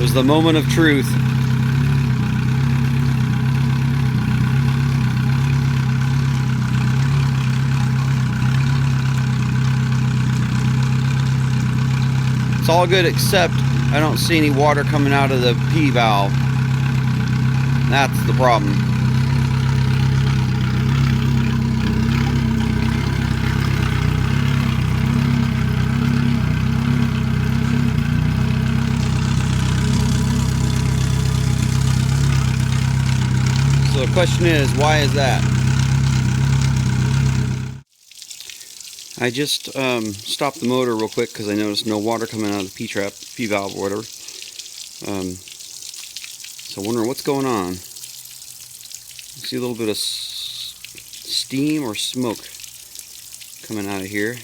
was the moment of truth. It's all good except I don't see any water coming out of the P valve. That's the problem. So the question is, why is that? I just stopped the motor real quick because I noticed no water coming out of the P valve or whatever. So wondering what's going on. See a little bit of steam or smoke coming out of here.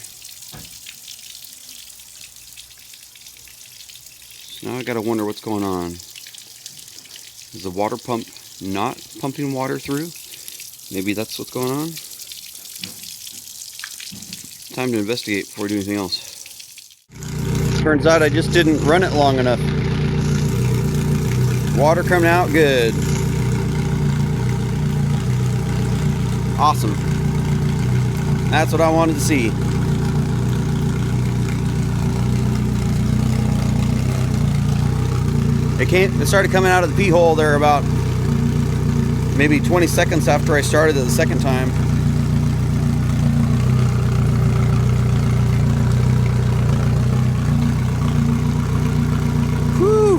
So now I gotta wonder what's going on. Is the water pump not pumping water through? Maybe that's what's going on. Time to investigate before we do anything else. Turns out I just didn't run it long enough. Water coming out good. Awesome. That's what I wanted to see. It started coming out of the P hole there about maybe 20 seconds after I started it the second time. Whew!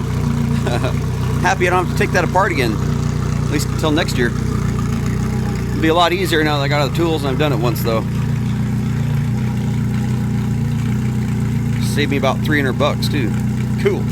Happy I don't have to take that apart again, at least until next year. It'll be a lot easier now that I got all the tools and I've done it once though. Saved me about $300 too. Cool.